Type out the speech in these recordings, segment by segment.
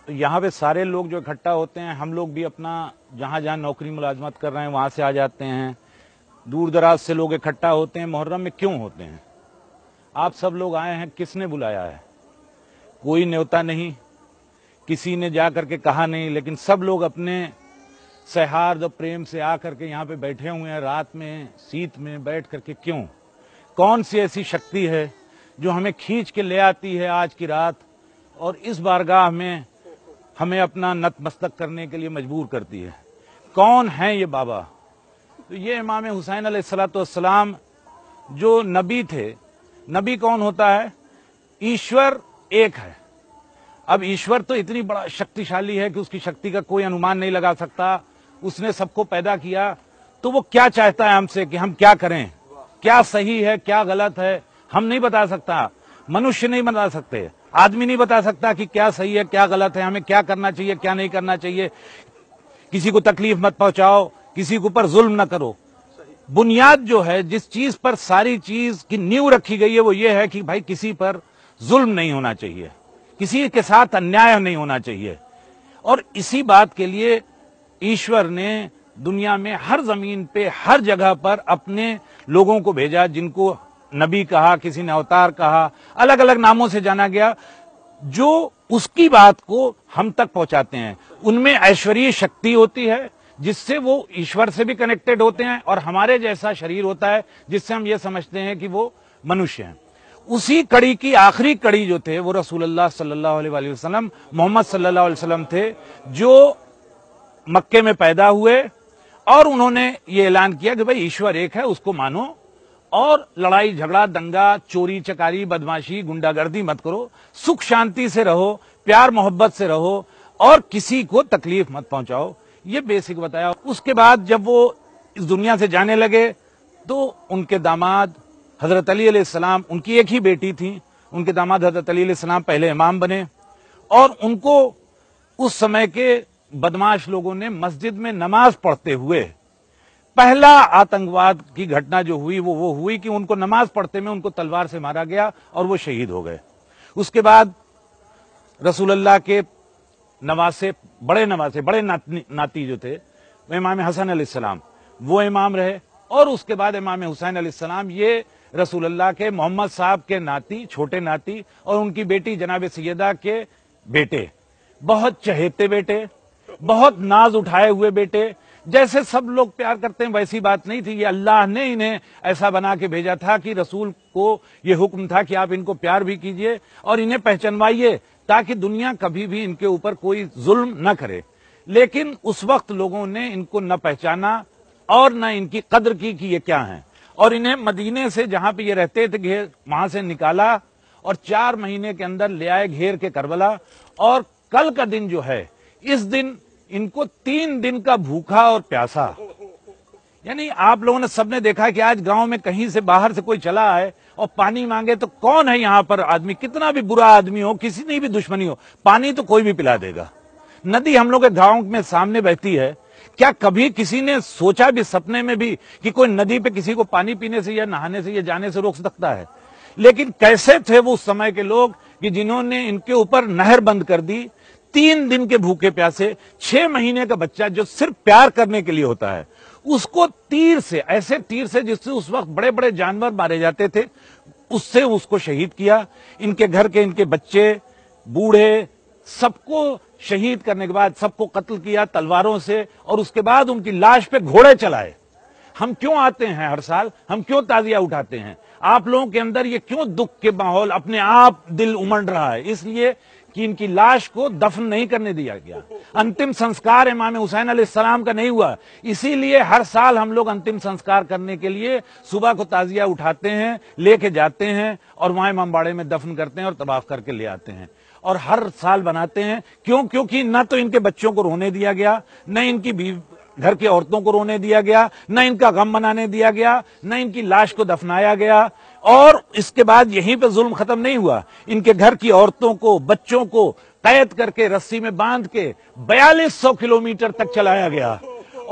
तो यहाँ पे सारे लोग जो इकट्ठा होते हैं, हम लोग भी अपना जहाँ जहाँ नौकरी मुलाजमत कर रहे हैं वहाँ से आ जाते हैं, दूर दराज से लोग इकट्ठा होते हैं। मुहर्रम में क्यों होते हैं? आप सब लोग आए हैं, किसने बुलाया है? कोई न्योता नहीं, किसी ने जा करके कहा नहीं, लेकिन सब लोग अपने सौहार्द और प्रेम से आकर के यहाँ पे बैठे हुए हैं, रात में शीत में बैठ करके। क्यों? कौन सी ऐसी शक्ति है जो हमें खींच के ले आती है आज की रात और इस बारगाह में हमें अपना नतमस्तक करने के लिए मजबूर करती है? कौन है ये बाबा? तो ये इमाम हुसैन अलैहिस्सलाम जो नबी थे। नबी कौन होता है? ईश्वर एक है। अब ईश्वर तो इतनी बड़ा शक्तिशाली है कि उसकी शक्ति का कोई अनुमान नहीं लगा सकता। उसने सबको पैदा किया, तो वो क्या चाहता है हमसे कि हम क्या करें, क्या सही है क्या गलत है, हम नहीं बता सकता। मनुष्य नहीं बता सकते, आदमी नहीं बता सकता कि क्या सही है क्या गलत है, हमें क्या करना चाहिए क्या नहीं करना चाहिए। किसी को तकलीफ मत पहुंचाओ, किसी के ऊपर जुल्म न करो। बुनियाद जो है, जिस चीज पर सारी चीज की नींव रखी गई है, वो ये है कि भाई किसी पर जुल्म नहीं होना चाहिए, किसी के साथ अन्याय नहीं होना चाहिए। और इसी बात के लिए ईश्वर ने दुनिया में हर जमीन पे हर जगह पर अपने लोगों को भेजा, जिनको नबी कहा, किसी ने अवतार कहा, अलग अलग नामों से जाना गया, जो उसकी बात को हम तक पहुंचाते हैं। उनमें ऐश्वर्य शक्ति होती है जिससे वो ईश्वर से भी कनेक्टेड होते हैं, और हमारे जैसा शरीर होता है जिससे हम ये समझते हैं कि वो मनुष्य हैं। उसी कड़ी की आखिरी कड़ी जो थे वो रसूलुल्लाह सल्लल्लाहु अलैहि वसल्लम, मोहम्मद सल्लल्लाहु अलैहि वसल्लम थे, जो मक्के में पैदा हुए और उन्होंने ये ऐलान किया कि भाई ईश्वर एक है, उसको मानो और लड़ाई झगड़ा दंगा चोरी चकारी बदमाशी गुंडागर्दी मत करो, सुख शांति से रहो, प्यार मोहब्बत से रहो और किसी को तकलीफ मत पहुंचाओ। ये बेसिक बताया। उसके बाद जब वो इस दुनिया से जाने लगे तो उनके दामाद हजरत अली अलैहिस्सलाम, उनकी एक ही बेटी थी, उनके दामाद हजरत अली अलैहिस्सलाम पहले इमाम बने, और उनको उस समय के बदमाश लोगों ने मस्जिद में नमाज पढ़ते हुए, पहला आतंकवाद की घटना जो हुई वो हुई कि उनको नमाज पढ़ते में उनको तलवार से मारा गया और वो शहीद हो गए। उसके बाद रसूलुल्लाह के नवासे, बड़े नाती जो थे वो इमाम हसन अलैहिस्सलाम, वो इमाम रहे, और उसके बाद इमाम हुसैन अलैहिस्सलाम, ये रसूलुल्लाह के मोहम्मद साहब के नाती, छोटे नाती, और उनकी बेटी जनाब सैयदा के बेटे, बहुत चहेते बेटे, बहुत नाज उठाए हुए बेटे। जैसे सब लोग प्यार करते हैं वैसी बात नहीं थी। ये अल्लाह ने इन्हें ऐसा बना के भेजा था कि रसूल को ये हुक्म था कि आप इनको प्यार भी कीजिए और इन्हें पहचानवाइए, ताकि दुनिया कभी भी इनके ऊपर कोई जुल्म न करे। लेकिन उस वक्त लोगों ने इनको न पहचाना और न इनकी कदर की कि ये क्या हैं, और इन्हें मदीने से, जहां पे ये रहते थे, घेर वहां से निकाला और 4 महीने के अंदर ले आए घेर के करबला। और कल का दिन जो है, इस दिन इनको 3 दिन का भूखा और प्यासा, यानी आप लोगों ने सबने देखा कि आज गांव में कहीं से बाहर से कोई चला आए और पानी मांगे तो कौन है यहाँ पर आदमी, कितना भी बुरा आदमी हो, किसी ने भी दुश्मनी हो, पानी तो कोई भी पिला देगा। नदी हम लोग के गांव में सामने बहती है, क्या कभी किसी ने सोचा भी सपने में भी कि कोई नदी पे किसी को पानी पीने से या नहाने से या जाने से रोक सकता है? लेकिन कैसे थे वो उस समय के लोग कि जिन्होंने इनके ऊपर नहर बंद कर दी। 3 दिन के भूखे प्यासे, 6 महीने का बच्चा जो सिर्फ प्यार करने के लिए होता है, उसको तीर से, ऐसे तीर से जिससे उस वक्त बड़े बड़े जानवर मारे जाते थे, उससे उसको शहीद किया। इनके घर के इनके बच्चे बूढ़े सबको शहीद करने के बाद सबको कत्ल किया तलवारों से, और उसके बाद उनकी लाश पे घोड़े चलाए। हम क्यों आते हैं हर साल, हम क्यों ताजिया उठाते हैं? आप लोगों के अंदर ये क्यों दुख के माहौल अपने आप दिल उमड़ रहा है? इसलिए कि इनकी लाश को दफन नहीं करने दिया गया। अंतिम संस्कार इमाम हुसैन अलैहिस्सलाम का नहीं हुआ, इसीलिए हर साल हम लोग अंतिम संस्कार करने के लिए सुबह को ताजिया उठाते हैं, लेके जाते हैं और वहां इमामबाड़े में दफन करते हैं और तवाफ करके ले आते हैं। और हर साल बनाते हैं। क्यों? क्योंकि न तो इनके बच्चों को रोने दिया गया, न इनकी घर की औरतों को रोने दिया गया, न इनका गम मनाने दिया गया, न इनकी लाश को दफनाया गया। और इसके बाद यहीं पे जुल्म खत्म नहीं हुआ, इनके घर की औरतों को, बच्चों को कैद करके रस्सी में बांध के 4200 किलोमीटर तक चलाया गया।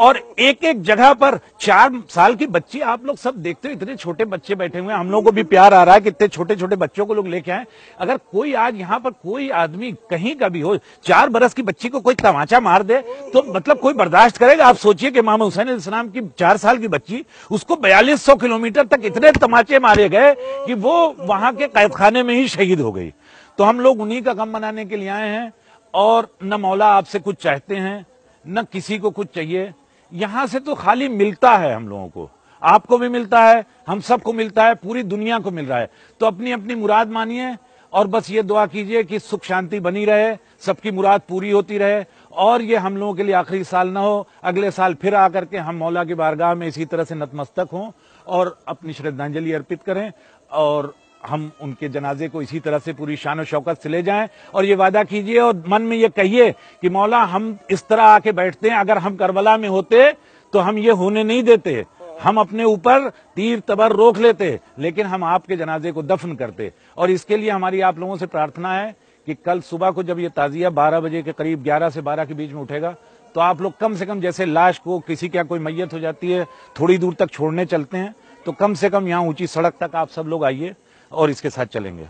اور ایک ایک جگہ پر 4 سال کی بچی آپ لوگ سب دیکھتے ہو, اتنے چھوٹے بچے بیٹھے ہوئے ہیں. ہم لوگوں کو بھی پیار آ رہا ہے کہ اتنے چھوٹے چھوٹے بچوں کو لوگ لے کے آئیں. اگر کوئی آج یہاں پر کوئی آدمی کہیں کا بھی ہو 4 برس کی بچی کو کوئی تماچا مار دے تو مطلب کوئی برداشت کرے گا؟ آپ سوچئے کہ امام حسین علیہ السلام کی 4 سال کی بچی, اس کو 4200 کلومیٹر تک اتنے تماچے مارے گئے کہ وہ وہاں کے قید خانے میں ہی شہید ہو گئی. تو ہم لوگ انہی کا غم منانے کے لیے آئے ہیں, اور نہ مولا آپ سے کچھ چاہتے ہیں نہ کسی کو کچھ چاہیے. یہاں سے تو خالی ملتا ہے ہم لوگوں کو, آپ کو بھی ملتا ہے, ہم سب کو ملتا ہے, پوری دنیا کو مل رہا ہے. تو اپنی اپنی مراد مانیے اور بس یہ دعا کیجئے کہ سکھ شانتی بنی رہے, سب کی مراد پوری ہوتی رہے, اور یہ ہم لوگوں کے لیے آخری سال نہ ہو. اگلے سال پھر آ کر کے ہم مولا کی بارگاہ میں اسی طرح سے نتمستک ہوں اور اپنی شردھانجلی ارپت کریں, اور ہم ان کے جنازے کو اسی طرح سے پوری شان و شوکت سے لے جائیں. اور یہ وعدہ کیجئے اور من میں یہ کہیے کہ مولا ہم اس طرح آ کے بیٹھتے ہیں, اگر ہم کربلا میں ہوتے تو ہم یہ ہونے نہیں دیتے, ہم اپنے اوپر تیر تبر روک لیتے, لیکن ہم آپ کے جنازے کو دفن کرتے. اور اس کے لیے ہماری آپ لوگوں سے پرارتھنا ہے کہ کل صبح کو جب یہ تعزیہ 12 بجے کے قریب 11 سے 12 کے بیچ میں اٹھے گا, تو آپ لوگ کم سے کم جیسے لاش کو کسی کیا کوئی میت ہو جاتی ہے تھوڑی دور تک چھوڑنے چلتے ہیں, تو کم سے کم یہاں اونچی سڑک تک آپ سب لوگ آئیے اور اس کے ساتھ چلیں گے.